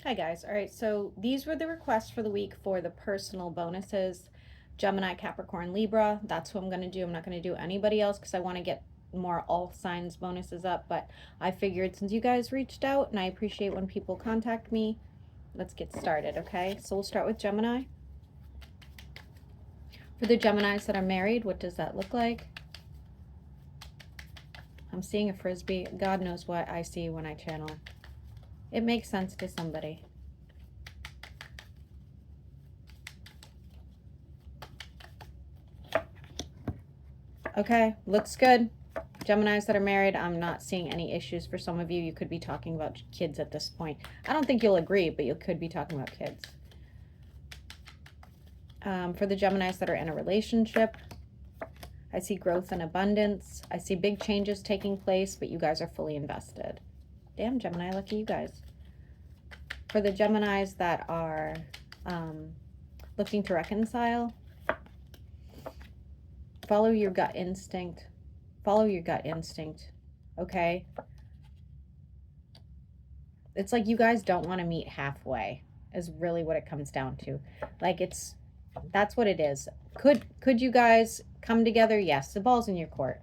Hi guys. All right, so these were the requests for the week for the personal bonuses. Gemini, Capricorn, Libra. That's who I'm going to do. I'm not going to do anybody else because I want to get more all signs bonuses up. But I figured since you guys reached out and I appreciate when people contact me, let's get started, okay? So we'll start with Gemini. For the Geminis that are married, what does that look like? I'm seeing a frisbee. God knows what I see when I channel. It makes sense to somebody. Okay, looks good. Geminis that are married, I'm not seeing any issues for some of you. You could be talking about kids at this point. I don't think you'll agree, but you could be talking about kids. For the Geminis that are in a relationship, I see growth and abundance. I see big changes taking place, but you guys are fully invested. Damn, Gemini, lucky you guys. For the Geminis that are looking to reconcile, follow your gut instinct. Follow your gut instinct, okay? It's like you guys don't want to meet halfway is really what it comes down to. Like that's what it is. Could you guys come together? Yes, the ball's in your court.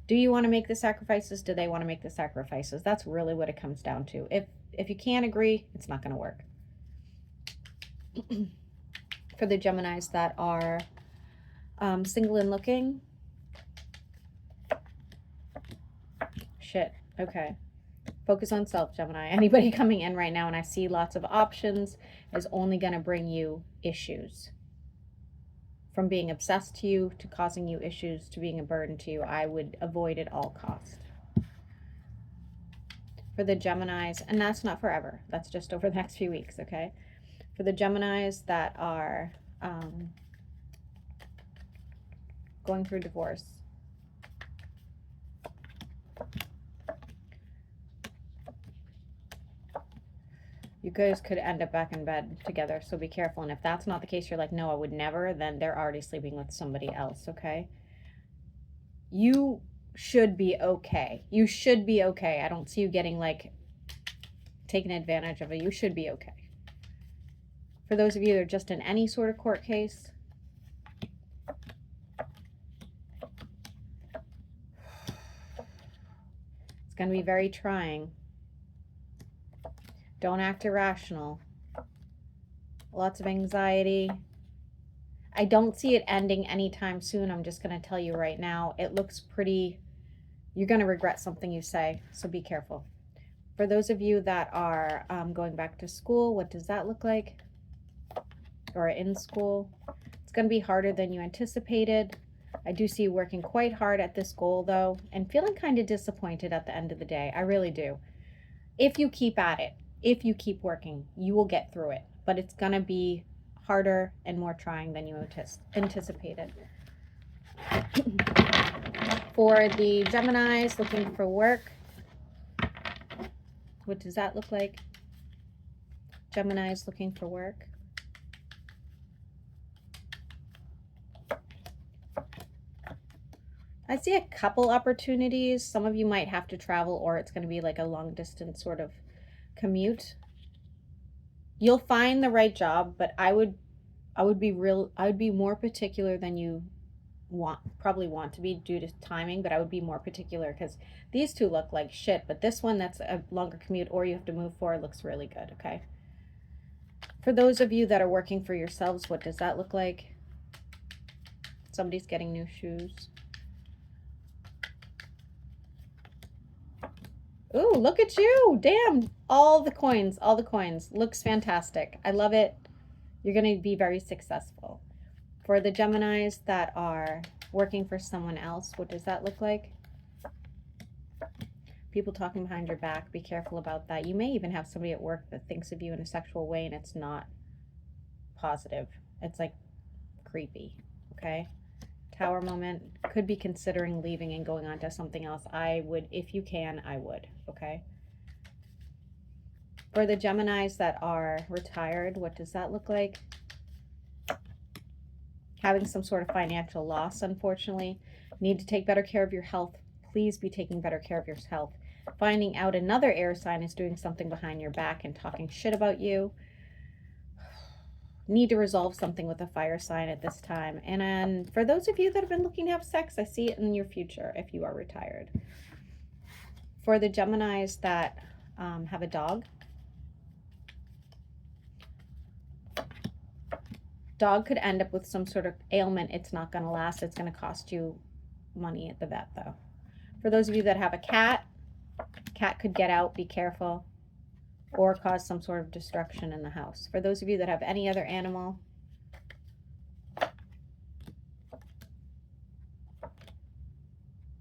Do you want to make the sacrifices? Do they want to make the sacrifices? That's really what it comes down to. If you can't agree, it's not going to work. For the Geminis that are single and looking, shit, okay. Focus on self, Gemini. Anybody coming in right now and I see lots of options is only going to bring you issues. From being obsessed to you, to causing you issues, to being a burden to you, I would avoid at all costs. For the Geminis, and that's not forever. That's just over the next few weeks, okay? For the Geminis that are going through divorce, you guys could end up back in bed together, so be careful. And if that's not the case, you're like, no, I would never, then they're already sleeping with somebody else, okay? You should be okay. You should be okay. I don't see you getting, like, taken advantage of it. You should be okay. For those of you that are just in any sort of court case, it's going to be very trying. Don't act irrational. Lots of anxiety. I don't see it ending anytime soon. I'm just going to tell you right now. It looks pretty... You're going to regret something you say, so be careful. For those of you that are going back to school, what does that look like? Or in school? It's going to be harder than you anticipated. I do see you working quite hard at this goal, though, and feeling kind of disappointed at the end of the day. I really do. If you keep at it, if you keep working, you will get through it. But it's going to be harder and more trying than you anticipated. For the Geminis looking for work, what does that look like? Geminis looking for work. I see a couple opportunities. Some of you might have to travel, or it's going to be like a long distance sort of commute. You'll find the right job, but I would be more particular than you probably want to be due to timing, but I would be more particular because these two look like shit, but this one that's a longer commute or you have to move for looks really good, okay? For those of you that are working for yourselves, what does that look like? Somebody's getting new shoes. Ooh, look at you. Damn. All the coins. All the coins. Looks fantastic. I love it. You're going to be very successful. For the Geminis that are working for someone else, what does that look like? People talking behind your back. Be careful about that. You may even have somebody at work that thinks of you in a sexual way and it's not positive. It's like creepy. Okay? Tower moment. Could be considering leaving and going on to something else. I would, if you can, I would. Okay? For the Geminis that are retired, what does that look like? Having some sort of financial loss, unfortunately. Need to take better care of your health. Please be taking better care of your health. Finding out another air sign is doing something behind your back and talking shit about you. Need to resolve something with a fire sign at this time. And then for those of you that have been looking to have sex, I see it in your future if you are retired. For the Geminis that have a dog, dog could end up with some sort of ailment. It's not going to last. It's going to cost you money at the vet, though. For those of you that have a cat, cat could get out. Be careful. Or cause some sort of destruction in the house. For those of you that have any other animal,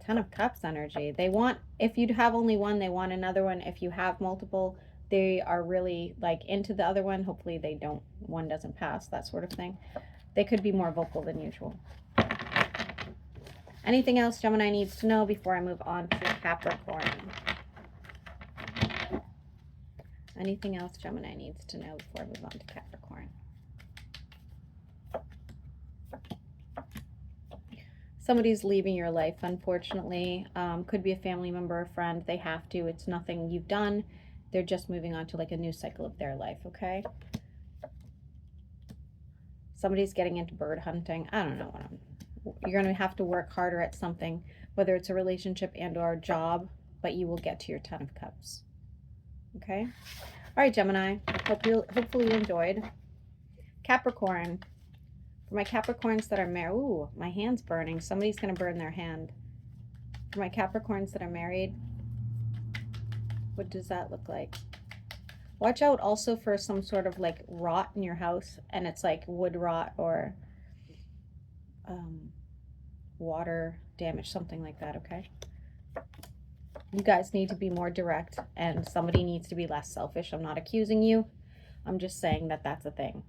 Ten of Cups energy. They want, if you have only one, they want another one. If you have multiple, they are really like into the other one. Hopefully they don't, one doesn't pass, that sort of thing. They could be more vocal than usual. Anything else Gemini needs to know before I move on to Capricorn? Anything else Gemini needs to know before I move on to Capricorn? Somebody's leaving your life, unfortunately. Could be a family member or friend. They have to. It's nothing you've done. They're just moving on to like a new cycle of their life, okay? Somebody's getting into bird hunting. I don't know what you're going to have to work harder at something, whether it's a relationship and or a job, but you will get to your Ten of Cups. Okay. All right, Gemini. Hopefully you enjoyed. Capricorn. For my Capricorns that are married. Ooh, my hand's burning. Somebody's going to burn their hand. For my Capricorns that are married, what does that look like? Watch out also for some sort of like rot in your house, and it's like wood rot or water damage, something like that, okay? You guys need to be more direct, and somebody needs to be less selfish. I'm not accusing you. I'm just saying that that's a thing.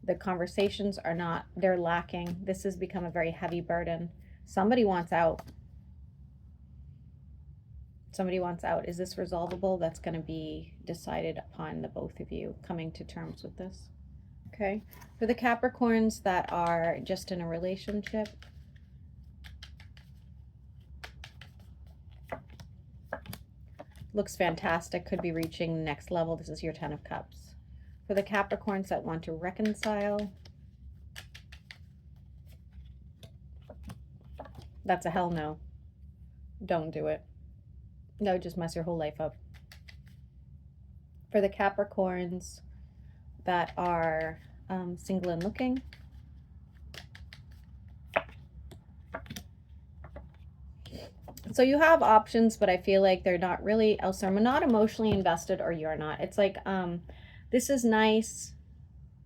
The conversations are not, they're lacking. This has become a very heavy burden. Somebody wants out. Somebody wants out. Is this resolvable? That's going to be decided upon the both of you coming to terms with this. Okay. For the Capricorns that are just in a relationship, looks fantastic. Could be reaching the next level. This is your Ten of Cups. For the Capricorns that want to reconcile, that's a hell no. Don't do it. No, just mess your whole life up. For the Capricorns that are single and looking, so you have options, but I feel like they're not really, else they're not emotionally invested, or you're not. It's like, this is nice.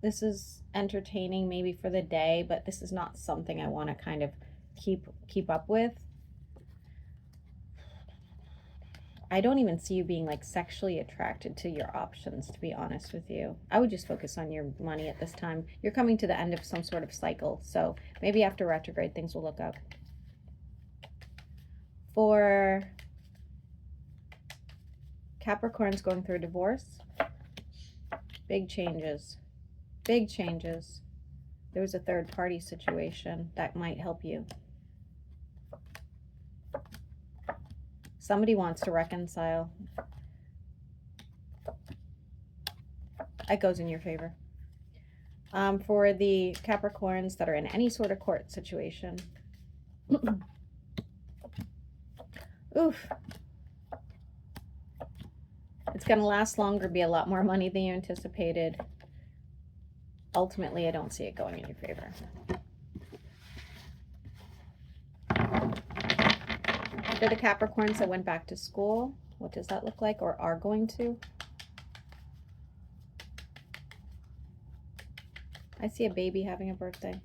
This is entertaining maybe for the day, but this is not something I want to kind of keep up with. I don't even see you being like sexually attracted to your options, to be honest with you. I would just focus on your money at this time. You're coming to the end of some sort of cycle, so maybe after retrograde things will look up. For Capricorns going through a divorce, big changes. Big changes. There was a third party situation that might help you. Somebody wants to reconcile. It goes in your favor. For the Capricorns that are in any sort of court situation. Oof. It's going to last longer, be a lot more money than you anticipated. Ultimately, I don't see it going in your favor. For the Capricorns that went back to school, what does that look like, or are going to? I see a baby having a birthday.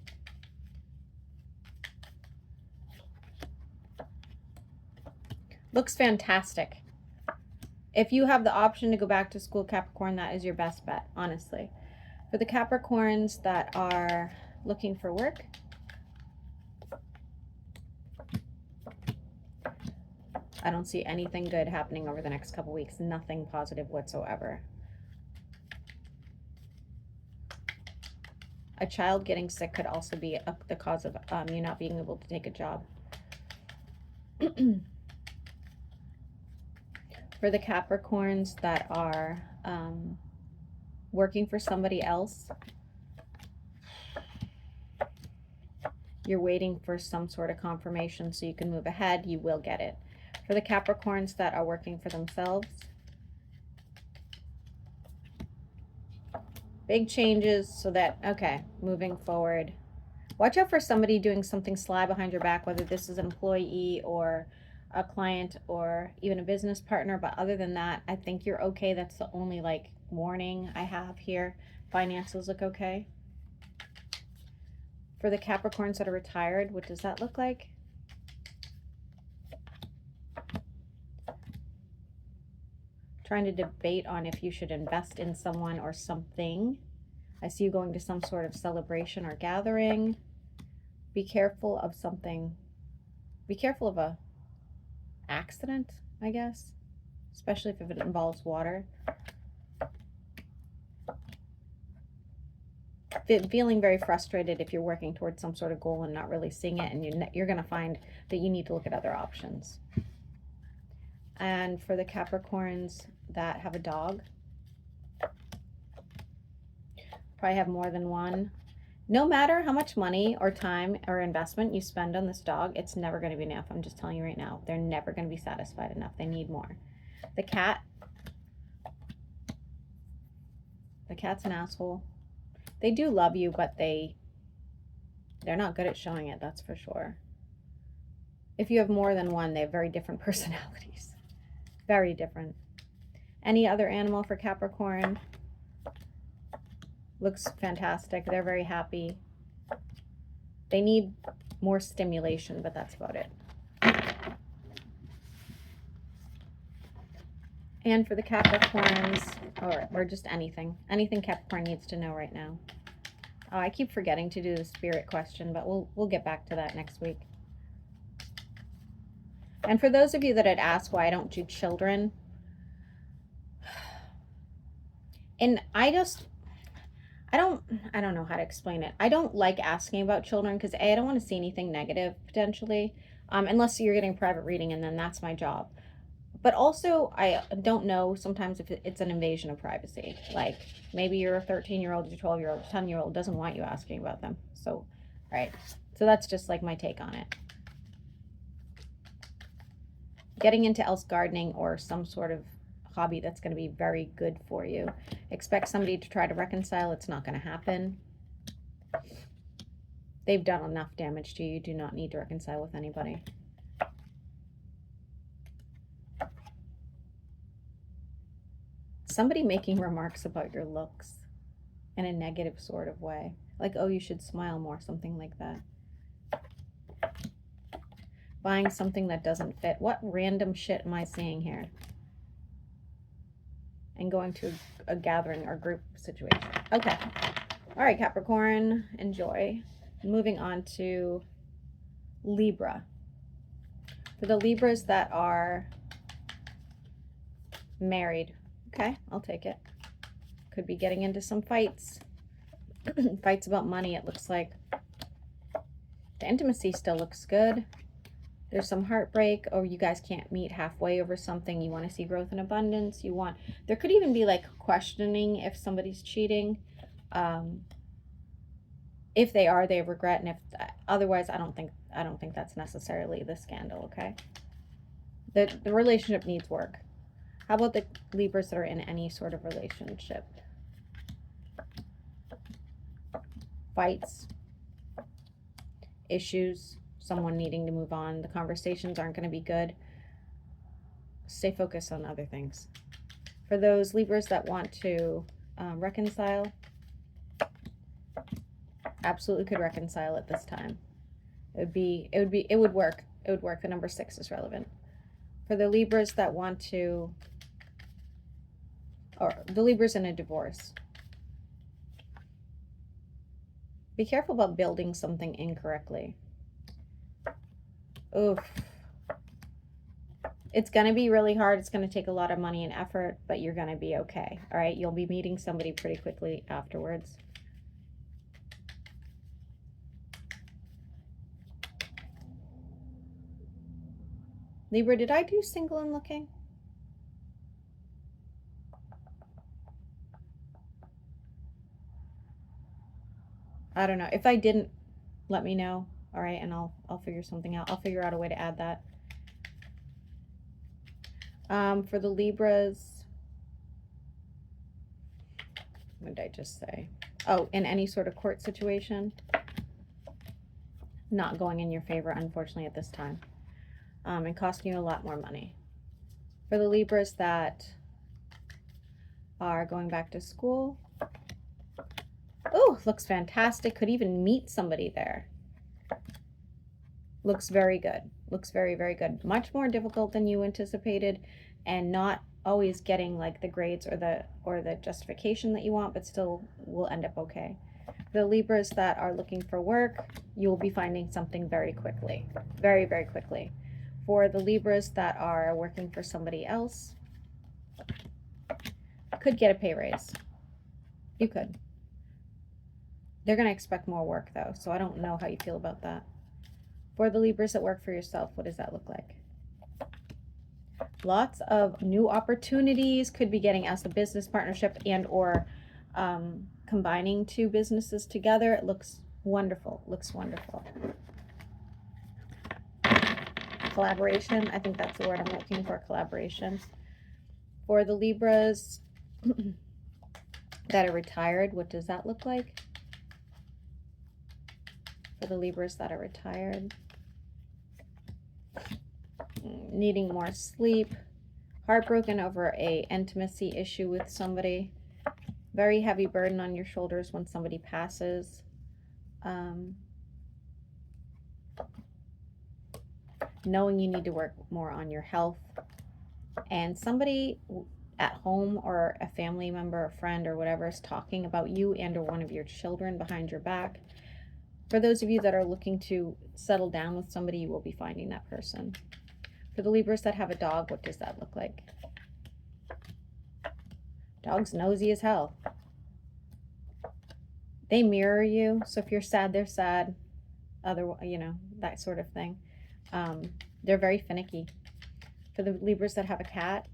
Looks fantastic. If you have the option to go back to school, Capricorn, that is your best bet, honestly. For the Capricorns that are looking for work, I don't see anything good happening over the next couple weeks. Nothing positive whatsoever. A child getting sick could also be the cause of you not being able to take a job. For the Capricorns that are working for somebody else, you're waiting for some sort of confirmation so you can move ahead. You will get it. For the Capricorns that are working for themselves, big changes so that, okay, moving forward. Watch out for somebody doing something sly behind your back, whether this is an employee or a client or even a business partner. But other than that, I think you're okay. That's the only like warning I have here. Finances look okay. For the Capricorns that are retired, what does that look like? Trying to debate on if you should invest in someone or something. I see you going to some sort of celebration or gathering. Be careful of something. Be careful of a accident, I guess, especially if it involves water. Feeling very frustrated if you're working towards some sort of goal and not really seeing it, and you're going to find that you need to look at other options. And for the Capricorns that have a dog, probably have more than one. No matter how much money or time or investment you spend on this dog, it's never going to be enough. I'm just telling you right now. They're never going to be satisfied enough. They need more. The cat's an asshole. They do love you, but they're not good at showing it, that's for sure. If you have more than one, they have very different personalities. Very different. Any other animal for Capricorn? Looks fantastic. They're very happy. They need more stimulation, but that's about it. And for the Capricorns, or just anything Capricorn needs to know right now. Oh, I keep forgetting to do the spirit question, but we'll get back to that next week. And for those of you that had asked why I don't do children, and I don't know how to explain it. I don't like asking about children because I don't want to see anything negative potentially, unless you're getting a private reading, and then that's my job. But also, I don't know sometimes if it's an invasion of privacy. Like maybe you're a 13-year-old, you're a 12-year-old, 10-year-old doesn't want you asking about them. So, right. So that's just like my take on it. Getting into else gardening or some sort of hobby that's going to be very good for you. Expect somebody to try to reconcile. It's not going to happen. They've done enough damage to you. You do not need to reconcile with anybody. Somebody making remarks about your looks in a negative sort of way. Like, oh, you should smile more, something like that. Buying something that doesn't fit. What random shit am I seeing here? And going to a gathering or group situation. Okay. All right, Capricorn, enjoy. Moving on to Libra. For the Libras that are married, okay, I'll take it. Could be getting into some fights. Fights about money, it looks like. The intimacy still looks good. There's some heartbreak, or you guys can't meet halfway over something. You want to see growth and abundance. There could even be like questioning if somebody's cheating. If they are, they regret, and if otherwise, I don't think that's necessarily the scandal. Okay, the relationship needs work. How about the Libras that are in any sort of relationship? Fights, issues, someone needing to move on. The conversations aren't going to be good. Stay focused on other things. For those Libras that want to reconcile, absolutely could reconcile at this time. It would work. It would work. The number 6 is relevant. For the Libras that want to, or the Libras in a divorce, be careful about building something incorrectly. Oof. It's going to be really hard. It's going to take a lot of money and effort, but you're going to be okay. All right. You'll be meeting somebody pretty quickly afterwards. Libra, did I do single and looking? I don't know. If I didn't, let me know. All right, and I'll figure something out. I'll figure out a way to add that. For the Libras, what did I just say? Oh, in any sort of court situation, not going in your favor, unfortunately, at this time, and costing you a lot more money. For the Libras that are going back to school, oh, looks fantastic. Could even meet somebody there. Looks very good. Looks very, very good. Much more difficult than you anticipated, and not always getting like the grades or the justification that you want, but still will end up okay. The Libras that are looking for work, you will be finding something very quickly. Very, very quickly. For the Libras that are working for somebody else, could get a pay raise. You could. They're going to expect more work though, so I don't know how you feel about that. For the Libras that work for yourself, what does that look like? Lots of new opportunities. Could be getting as a business partnership and or combining two businesses together. It looks wonderful. Looks wonderful. Collaboration. I think that's the word I'm looking for. Collaboration. For the Libras that are retired, what does that look like? For the Libras that are retired, needing more sleep, heartbroken over a intimacy issue with somebody, very heavy burden on your shoulders when somebody passes, knowing you need to work more on your health, and somebody at home or a family member, a friend or whatever is talking about you and or one of your children behind your back. For those of you that are looking to settle down with somebody, you will be finding that person. For the Libras that have a dog, what does that look like? Dog's nosy as hell. They mirror you. So if you're sad, they're sad. That sort of thing. They're very finicky. For the Libras that have a cat,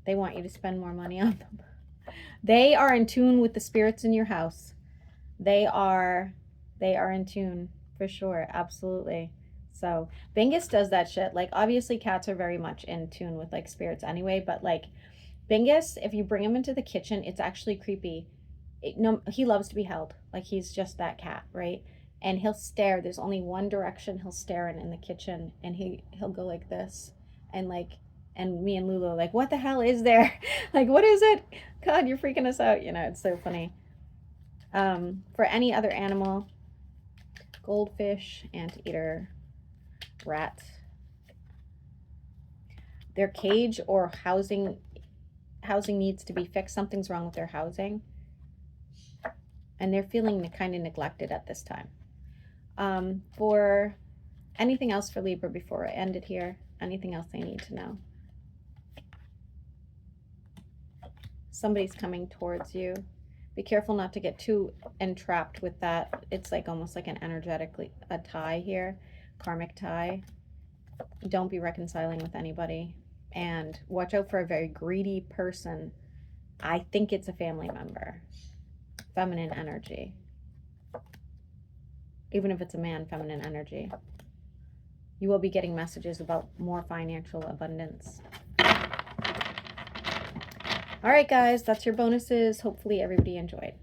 they want you to spend more money on them. They are in tune with the spirits in your house. They are in tune for sure. Absolutely. So Bingus does that shit. Like, obviously cats are very much in tune with like spirits anyway, but like Bingus, if you bring him into the kitchen, it's actually creepy. He loves to be held. Like, he's just that cat, right? And he'll stare. There's only one direction he'll stare in the kitchen, and he'll go like this, and me and Lulu are like, what the hell is there? Like, what is it? God, you're freaking us out. It's so funny. For any other animal, goldfish, anteater, rat, their cage or housing needs to be fixed. Something's wrong with their housing, and they're feeling kind of neglected at this time. For anything else for Libra before I end it here, anything else they need to know? Somebody's coming towards you. Be careful not to get too entrapped with that. It's like almost like an a tie here, karmic tie. Don't be reconciling with anybody, and watch out for a very greedy person. I think it's a family member. Feminine energy. Even if it's a man, feminine energy. You will be getting messages about more financial abundance. All right, guys, that's your bonuses. Hopefully everybody enjoyed.